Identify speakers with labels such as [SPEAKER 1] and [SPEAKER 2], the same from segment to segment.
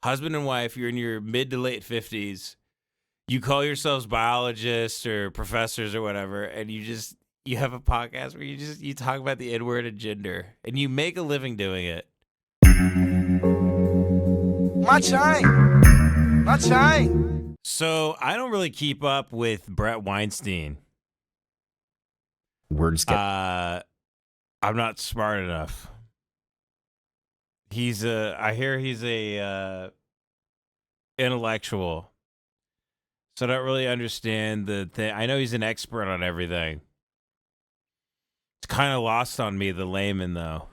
[SPEAKER 1] husband and wife, you're in your mid to late 50s, you call yourselves biologists or professors or whatever, and you have a podcast where you talk about the N-word and gender, and you make a living doing it.
[SPEAKER 2] My chine.
[SPEAKER 1] So I don't really keep up with Bret Weinstein.
[SPEAKER 3] Words get...
[SPEAKER 1] I'm not smart enough. I hear he's a intellectual. So I don't really understand the thing. I know he's an expert on everything. It's kind of lost on me, the layman, though.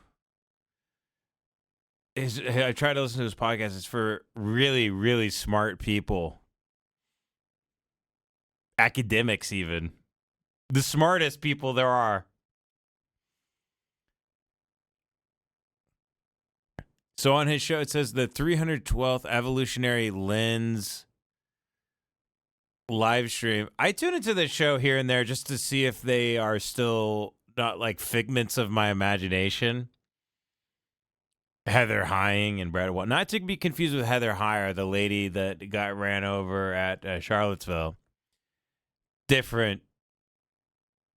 [SPEAKER 1] I try to listen to his podcast. It's for really, really smart people. Academics, even. The smartest people there are. So on his show, it says the 312th Evolutionary Lens live stream. I tune into this show here and there just to see if they are still not like figments of my imagination. Heather Hying and Bret Weinstein. Not to be confused with Heather Heyer, the lady that got ran over at Charlottesville. Different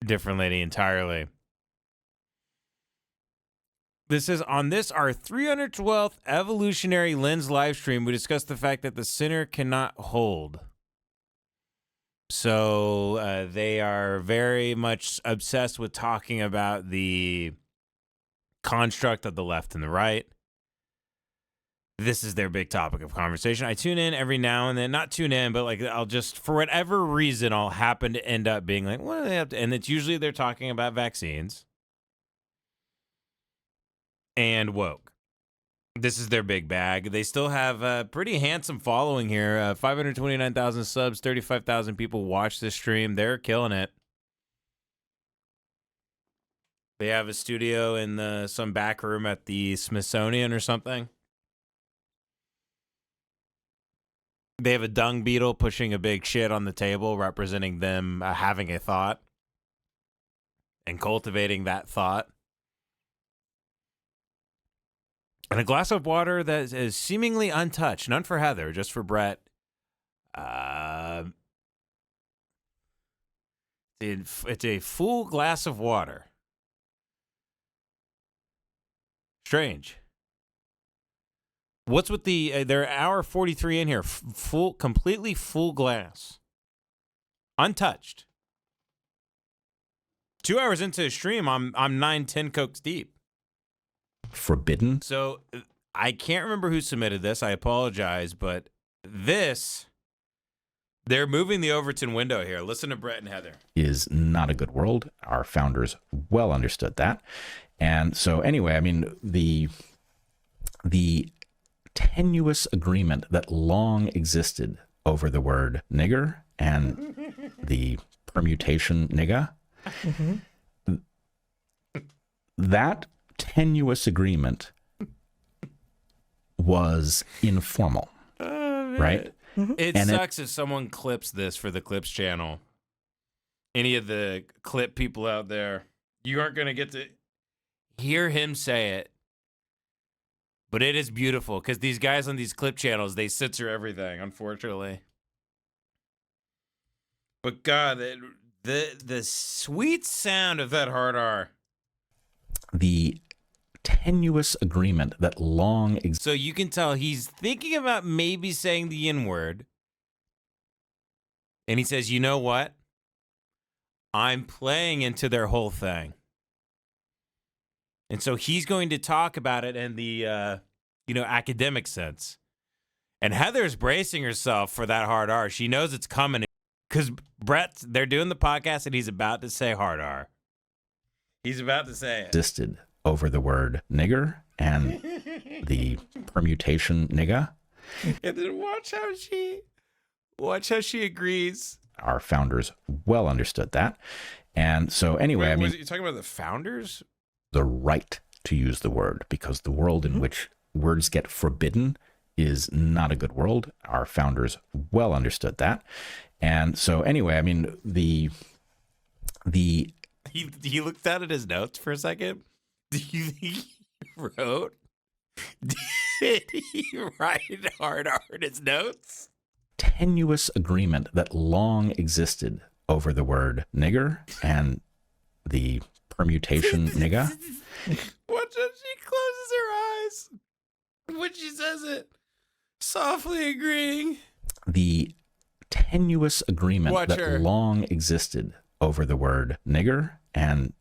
[SPEAKER 1] lady entirely. This is on our 312th Evolutionary Lens live stream. We discussed the fact that the sinner cannot hold. So they are very much obsessed with talking about the construct of the left and the right. This is their big topic of conversation. I tune in every now and then, not tune in, but like I'll just, for whatever reason, I'll happen to end up being like, what do they have to? And it's usually they're talking about vaccines and woke. This is their big bag. They still have a pretty handsome following here. 529,000 subs, 35,000 people watch this stream. They're killing it. They have a studio in some back room at the Smithsonian or something. They have a dung beetle pushing a big shit on the table, representing them having a thought and cultivating that thought. And a glass of water that is seemingly untouched. None for Heather, just for Bret. It's a full glass of water. Strange. What's with they're hour 43 in here, completely full glass, untouched. 2 hours into a stream, I'm 9-10 cokes deep.
[SPEAKER 3] Forbidden.
[SPEAKER 1] So I can't remember who submitted this. I apologize, but they're moving the Overton window here. Listen to Bret and Heather.
[SPEAKER 3] Is not a good world. Our founders well understood that. And so anyway, I mean, the tenuous agreement that long existed over the word nigger and the permutation nigga, that tenuous agreement was informal, right?
[SPEAKER 1] It sucks if someone clips this for the Clips channel. Any of the clip people out there, you aren't going to get to hear him say it. But it is beautiful because these guys on these clip channels, they censor everything, unfortunately. But God, the sweet sound of that hard R.
[SPEAKER 3] The tenuous agreement that long existed.
[SPEAKER 1] So you can tell he's thinking about maybe saying the N-word. And he says, you know what? I'm playing into their whole thing. And so he's going to talk about it in the, academic sense. And Heather's bracing herself for that hard R. She knows it's coming because they're doing the podcast and he's about to say hard R. He's about to say it.
[SPEAKER 3] Existed over the word nigger and the permutation nigga.
[SPEAKER 1] And then watch how she agrees.
[SPEAKER 3] Our founders well understood that. And so anyway,
[SPEAKER 1] Wait, you're talking about the founders?
[SPEAKER 3] The right to use the word, because the world in which words get forbidden is not a good world. Our founders well understood that. And so anyway, I mean,
[SPEAKER 1] he looked down at his notes for a second. Do you think he wrote? Did he write hard in his notes?
[SPEAKER 3] Tenuous agreement that long existed over the word nigger and the permutation nigga.
[SPEAKER 1] Watch as she closes her eyes when she says it, softly agreeing.
[SPEAKER 3] The tenuous agreement
[SPEAKER 1] Watch
[SPEAKER 3] that
[SPEAKER 1] her.
[SPEAKER 3] long existed over the word nigger and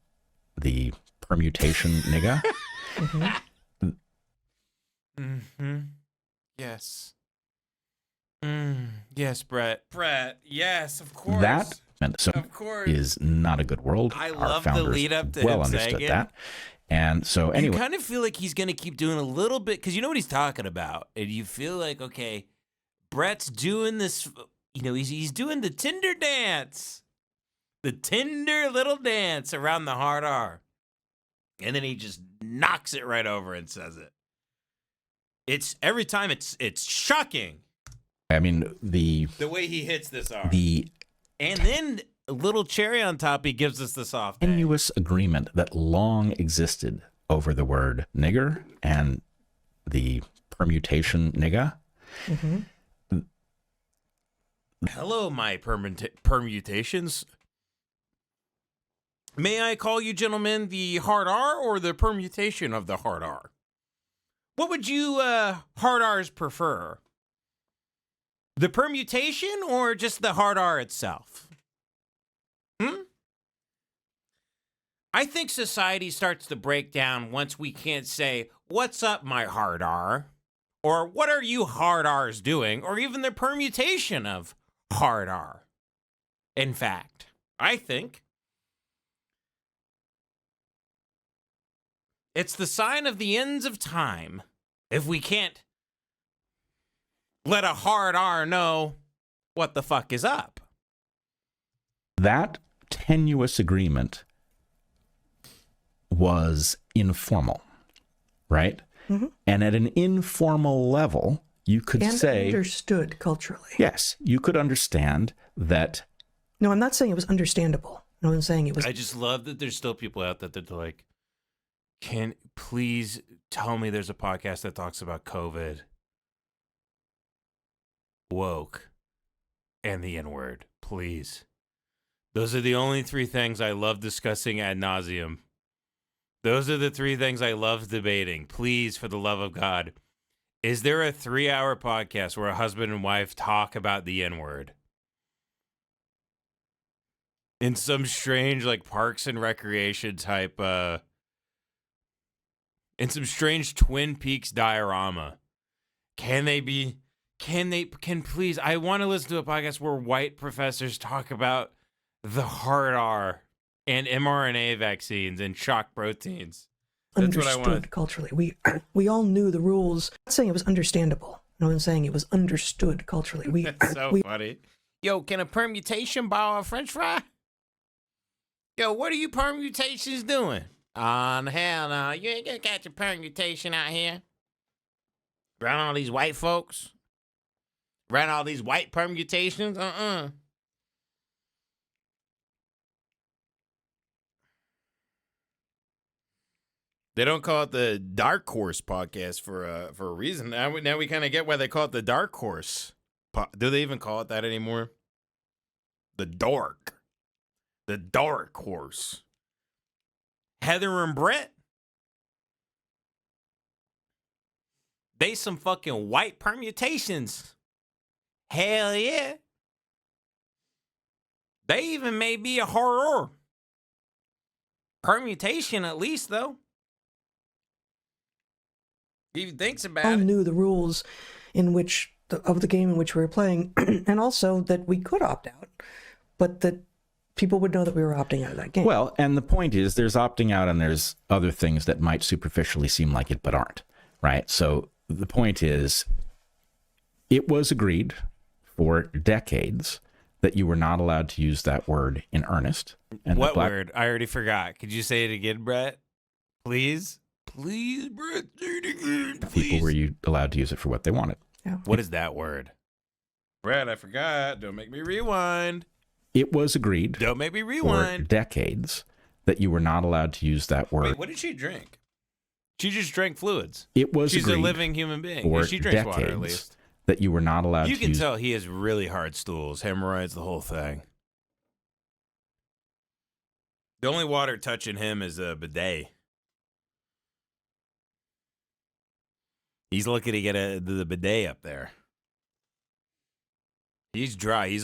[SPEAKER 3] the permutation nigga.
[SPEAKER 1] Yes. Yes, Bret. Bret, yes, of course.
[SPEAKER 3] That so
[SPEAKER 1] of course.
[SPEAKER 3] is not a good world.
[SPEAKER 1] I
[SPEAKER 3] Our
[SPEAKER 1] love the
[SPEAKER 3] founders
[SPEAKER 1] lead up to
[SPEAKER 3] well
[SPEAKER 1] him saying
[SPEAKER 3] understood
[SPEAKER 1] it.
[SPEAKER 3] that. And so anyway,
[SPEAKER 1] You kind of feel like he's going to keep doing a little bit, because you know what he's talking about. And you feel like, okay, Bret's doing this, you know, he's doing the Tinder dance. The Tinder little dance around the hard R. And then he just knocks it right over and says it. It's every time it's shocking.
[SPEAKER 3] I mean, the
[SPEAKER 1] way he hits this R. And then a little cherry on top, he gives us the soft A.
[SPEAKER 3] tenuous agreement that long existed over the word nigger and the permutation nigga.
[SPEAKER 1] Hello, my permutations. May I call you, gentlemen, the hard R or the permutation of the hard R? What would you hard R's prefer? The permutation or just the hard R itself? I think society starts to break down once we can't say, "What's up, my hard R?" or "What are you hard R's doing?" or even the permutation of hard R. In fact, I think it's the sign of the ends of time if we can't let a hard R know what the fuck is up.
[SPEAKER 3] That tenuous agreement was informal, right? And at an informal level, you could say...
[SPEAKER 2] understood culturally.
[SPEAKER 3] Yes, you could understand that...
[SPEAKER 2] No, I'm not saying it was understandable. No, I'm saying it was...
[SPEAKER 1] I just love that there's still people out there that are like, can please tell me there's a podcast that talks about COVID, woke, and the N-word, please. Those are the only three things I love discussing ad nauseum. Those are the three things I love debating. Please, for the love of God, is there a 3-hour podcast where a husband and wife talk about the N-word? In some strange, like, Parks and Recreation type, in some strange Twin Peaks diorama. Can please, I want to listen to a podcast where white professors talk about the hard R and mRNA vaccines and shock proteins. That's what I want.
[SPEAKER 2] Understood culturally. We all knew the rules. I'm not saying it was understandable. No, I'm saying it was understood culturally.
[SPEAKER 1] That's so funny. Yo, can a permutation borrow a french fry? Yo, what are you permutations doing? Hell no. You ain't gonna catch a permutation out here. Around all these white folks. Around all these white permutations. They don't call it the DarkHorse podcast for a reason. Now we kind of get why they call it the DarkHorse. Do they even call it that anymore? The DarkHorse. Heather and Bret, they some fucking white permutations. Hell yeah. They even may be a horror. Permutation at least, though. He thinks about
[SPEAKER 2] all
[SPEAKER 1] it.
[SPEAKER 2] knew the rules of the game in which we were playing, and also that we could opt out, but that people would know that we were opting out of that game.
[SPEAKER 3] Well, and the point is there's opting out and there's other things that might superficially seem like it but aren't, right? So the point is it was agreed for decades that you were not allowed to use that word in earnest. And
[SPEAKER 1] what word? I already forgot. Could you say it again, Bret? Please? Please, Bret, say it again. Please.
[SPEAKER 3] People were allowed to use it for what they wanted.
[SPEAKER 2] Yeah.
[SPEAKER 1] What is that word? Bret, I forgot. Don't make me rewind.
[SPEAKER 3] It was agreed
[SPEAKER 1] Don't make me
[SPEAKER 3] for
[SPEAKER 1] rewind.
[SPEAKER 3] decades that you were not allowed to use that word.
[SPEAKER 1] Wait, what did she drink? She just drank fluids.
[SPEAKER 3] It was
[SPEAKER 1] She's a
[SPEAKER 3] agreed
[SPEAKER 1] living human being.
[SPEAKER 3] for
[SPEAKER 1] She drinks water, at
[SPEAKER 3] decades
[SPEAKER 1] least.
[SPEAKER 3] that you were not allowed
[SPEAKER 1] You
[SPEAKER 3] to
[SPEAKER 1] can
[SPEAKER 3] use.
[SPEAKER 1] tell he has really hard stools, hemorrhoids, the whole thing. The only water touching him is a bidet. He's lucky to get the bidet up there. He's dry. Is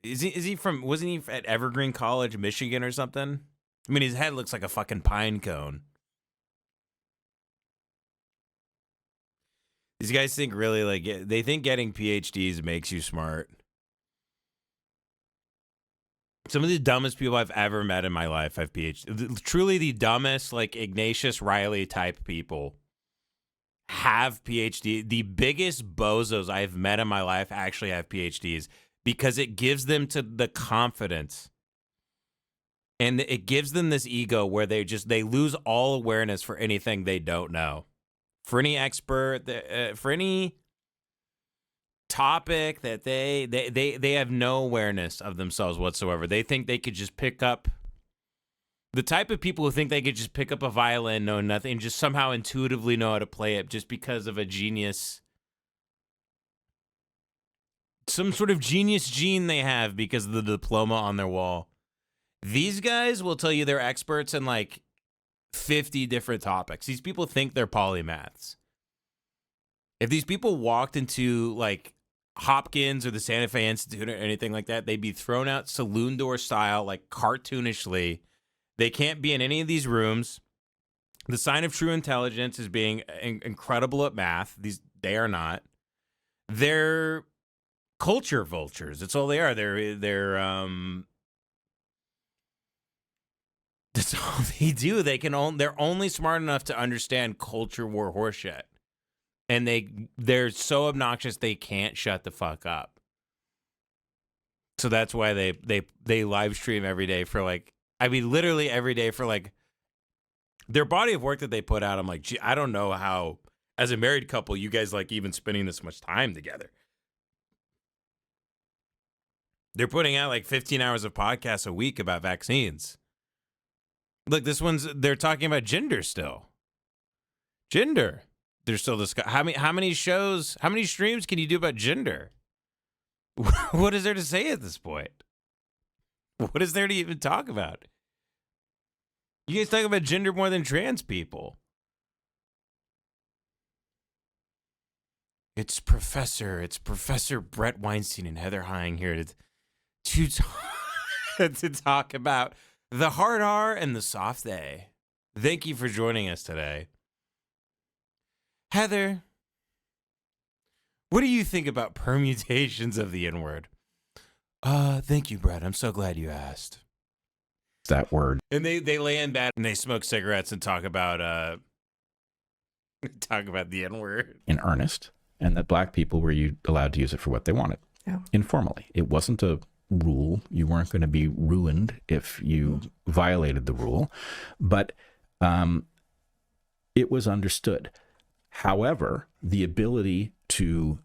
[SPEAKER 1] he from, wasn't he at Evergreen College, Michigan or something? I mean, his head looks like a fucking pine cone. These guys think really, like, they think getting PhDs makes you smart. Some of the dumbest people I've ever met in my life have PhDs. Truly the dumbest, like Ignatius Riley type people have PhD. The biggest bozos I've met in my life actually have PhDs because it gives them to the confidence. And it gives them this ego where they lose all awareness for anything they don't know. For any expert, for any topic that they have no awareness of themselves whatsoever. They think they could just pick up, the type of people who think they could just pick up a violin, know nothing, and just somehow intuitively know how to play it just because of a genius, some sort of genius gene they have because of the diploma on their wall. These guys will tell you they're experts in like 50 different topics. These people think they're polymaths. If these people walked into like Hopkins or the Santa Fe Institute or anything like that, they'd be thrown out saloon door style, like cartoonishly. They can't be in any of these rooms. The sign of true intelligence is being incredible at math. They are not. They're culture vultures. That's all they are. They're that's all they do. They're only smart enough to understand culture war horseshit. And they're so obnoxious they can't shut the fuck up. So that's why they live stream every day for like, I mean, literally every day for like their body of work that they put out. I'm like, gee, I don't know how, as a married couple, you guys like even spending this much time together. They're putting out like 15 hours of podcasts a week about vaccines. Look, they're talking about gender still. Gender. They're still discussing how many shows, how many streams can you do about gender? What is there to say at this point? What is there to even talk about? You guys talk about gender more than trans people. It's Professor Bret Weinstein and Heather Hine here to talk about the hard R and the soft A. Thank you for joining us today. Heather, what do you think about permutations of the N-word? Thank you, Brett. I'm so glad you asked.
[SPEAKER 3] That word.
[SPEAKER 1] And they lay in bed and they smoke cigarettes and talk about the N-word.
[SPEAKER 3] In earnest, and that black people were allowed to use it for what they wanted.
[SPEAKER 2] Yeah.
[SPEAKER 3] Informally. It wasn't a rule. You weren't going to be ruined if you violated the rule. But it was understood. However, the ability to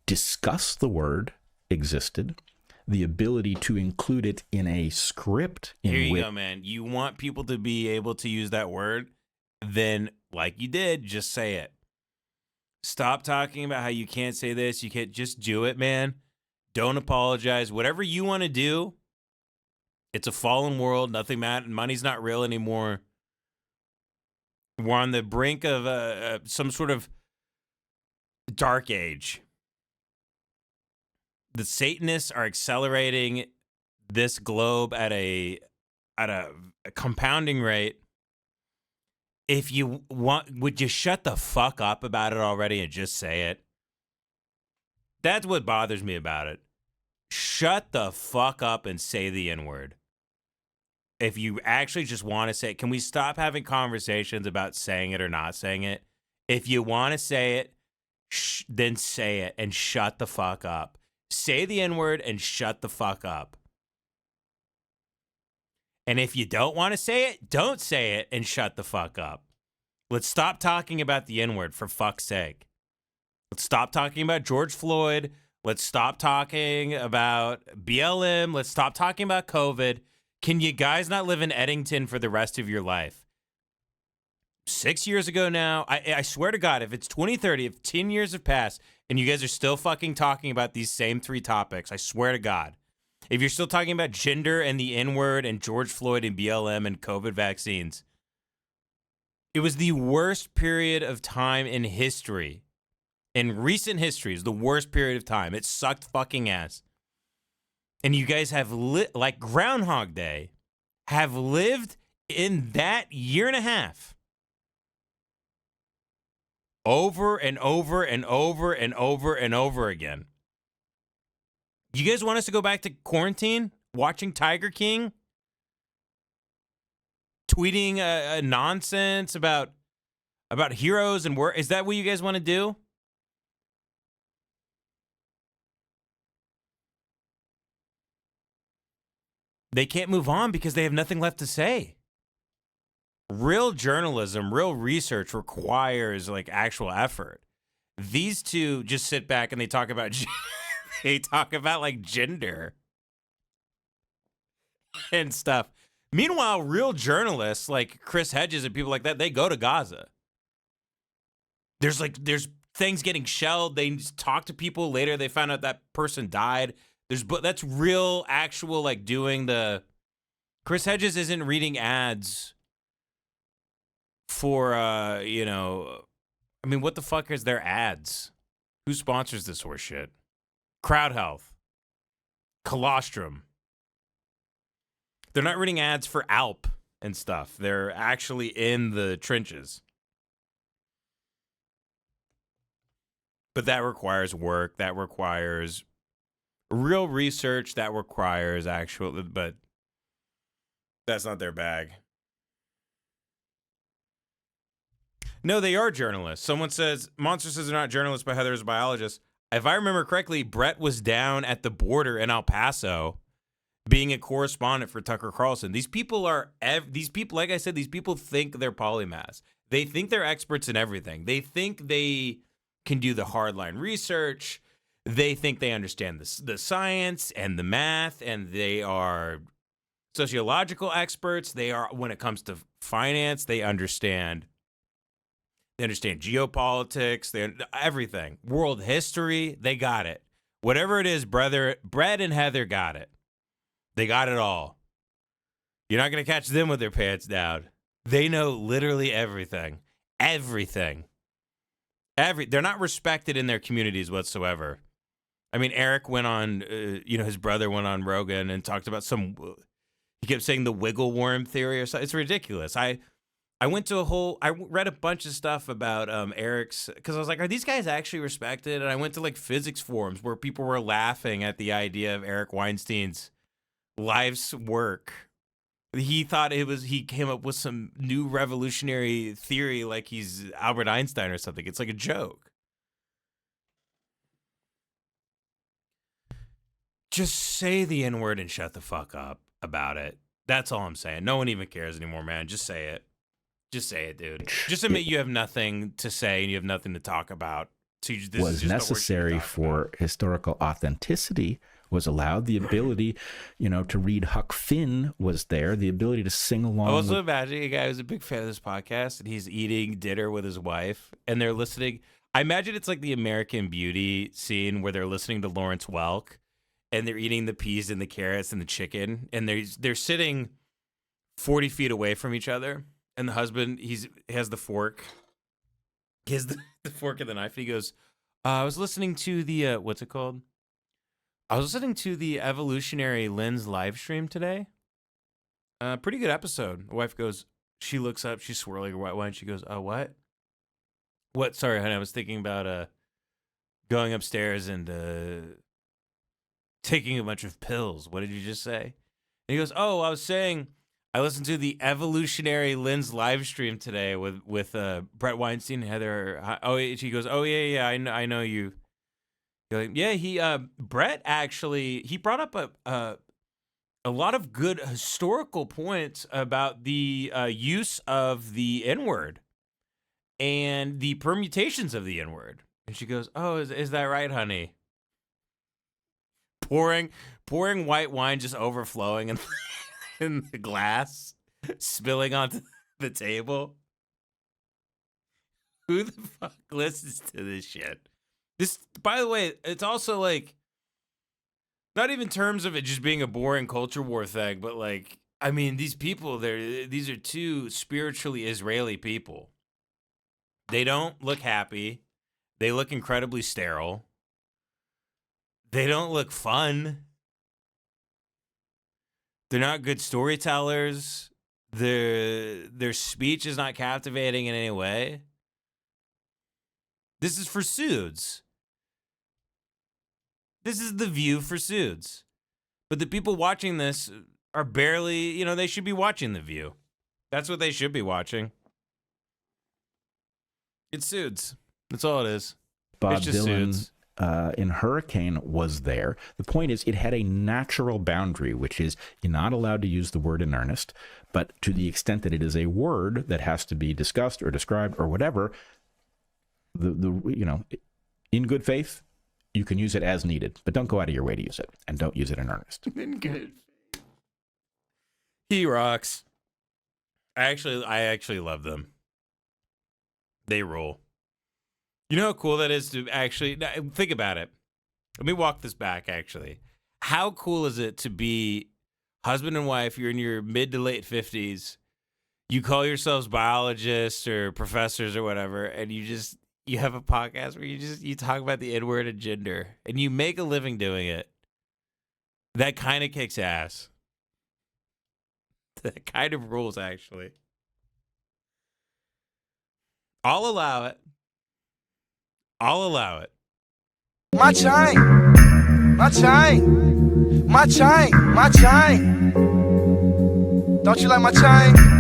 [SPEAKER 3] discuss the word existed. The ability to include it in a script.
[SPEAKER 1] Here you go, man. You want people to be able to use that word? Then, like you did, just say it. Stop talking about how you can't say this. You can't just do it, man. Don't apologize. Whatever you want to do, it's a fallen world. Nothing matters. Money's not real anymore. We're on the brink of some sort of dark age. The Satanists are accelerating this globe at a compounding rate. If you want, would you shut the fuck up about it already and just say it? That's what bothers me about it. Shut the fuck up and say the N-word. If you actually just want to say it, can we stop having conversations about saying it or not saying it? If you want to say it, then say it and shut the fuck up. Say the N-word and shut the fuck up. And if you don't want to say it, don't say it and shut the fuck up. Let's stop talking about the N-word, for fuck's sake. Let's stop talking about George Floyd. Let's stop talking about BLM. Let's stop talking about COVID. Can you guys not live in Eddington for the rest of your life? 6 years ago now, I swear to God, if it's 2030, if 10 years have passed and you guys are still fucking talking about these same three topics, I swear to God, if you're still talking about gender and the N-word and George Floyd and BLM and COVID vaccines, it was the worst period of time in history. In recent history is the worst period of time. It sucked fucking ass. And you guys have, like Groundhog Day, have lived in that year and a half. Over and over and over and over and over again. You guys want us to go back to quarantine? Watching Tiger King? Tweeting nonsense about heroes and work? Is that what you guys want to do? They can't move on because they have nothing left to say. Real journalism, real research requires like actual effort. These two just sit back and they talk about like gender and stuff. Meanwhile, real journalists like Chris Hedges and people like that, they go to Gaza. There's things getting shelled. They talk to people later. They find out that person died. That's real, actual, like doing the. Chris Hedges isn't reading ads for, I mean, what the fuck is their ads? Who sponsors this horse shit? Crowd Health. Colostrum. They're not reading ads for Alp and stuff. They're actually in the trenches. But that requires work. That requires real research. That requires actual, but that's not their bag. No, they are journalists. Someone says, Monster says they're not journalists, but Heather's a biologist. If I remember correctly, Bret was down at the border in El Paso being a correspondent for Tucker Carlson. These people, like I said, these people think they're polymaths. They think they're experts in everything. They think they can do the hardline research. They think they understand the science and the math, and they are sociological experts. They are, when it comes to finance, they understand geopolitics, everything. World history, they got it. Whatever it is, Bret and Heather got it. They got it all. You're not going to catch them with their pants down. They know literally everything. Everything. They're not respected in their communities whatsoever. I mean, Eric went on, his brother went on Rogan and talked about he kept saying the wiggle worm theory or something. It's ridiculous. I read a bunch of stuff about Eric's, because I was like, are these guys actually respected? And I went to like physics forums where people were laughing at the idea of Eric Weinstein's life's work. He thought he came up with some new revolutionary theory like he's Albert Einstein or something. It's like a joke. Just say the N-word and shut the fuck up about it. That's all I'm saying. No one even cares anymore, man. Just say it. Just say it, dude. Just admit you have nothing to say and you have nothing to talk about. So this
[SPEAKER 3] was necessary for historical authenticity, was allowed. The ability, to read Huck Finn was there. The ability to sing along.
[SPEAKER 1] I also imagine a guy who's a big fan of this podcast and he's eating dinner with his wife and they're listening. I imagine it's like the American Beauty scene where they're listening to Lawrence Welk and they're eating the peas and the carrots and the chicken and they're sitting 40 feet away from each other. And the husband, he has the fork. He has the fork and the knife. And he goes, I was listening to the, what's it called? I was listening to the Evolutionary Lens live stream today. Pretty good episode. The wife goes, she looks up, she's swirling her white wine. She goes, what? What? Sorry, honey, I was thinking about going upstairs and taking a bunch of pills. What did you just say? And he goes, I was saying, I listened to the Evolutionary Lens live stream today with Bret Weinstein and Heather. She goes, yeah, I know you. You're like, yeah, Bret actually, he brought up a lot of good historical points about the use of the N-word and the permutations of the N-word. And she goes, is that right, honey? Pouring white wine, just overflowing and in the glass spilling onto the table. Who the fuck listens to this shit? This, by the way, it's also like, not even in terms of it just being a boring culture war thing, but like, I mean, these people, these are two spiritually Israeli people. They don't look happy. They look incredibly sterile. They don't look fun. They're not good storytellers. Their speech is not captivating in any way. This is for Suits. This is the View for Suits. But the people watching this are barely, they should be watching The View. That's what they should be watching. It's Suits. That's all it is.
[SPEAKER 3] Bob
[SPEAKER 1] it's just
[SPEAKER 3] Dylan
[SPEAKER 1] Suits.
[SPEAKER 3] In Hurricane was there. The point is, it had a natural boundary, which is you're not allowed to use the word in earnest, but to the extent that it is a word that has to be discussed or described or whatever, in good faith, you can use it as needed, but don't go out of your way to use it, and don't use it in earnest.
[SPEAKER 1] In good faith. He rocks. I actually love them. They rule. You know how cool that is to actually think about it. Let me walk this back, actually. How cool is it to be husband and wife? You're in your mid to late 50s. You call yourselves biologists or professors or whatever, and you have a podcast where you talk about the N-word and gender, and you make a living doing it. That kind of kicks ass. That kind of rules, actually. I'll allow it.
[SPEAKER 4] My chain, my chain, my chain, my chain. Don't you like my chain?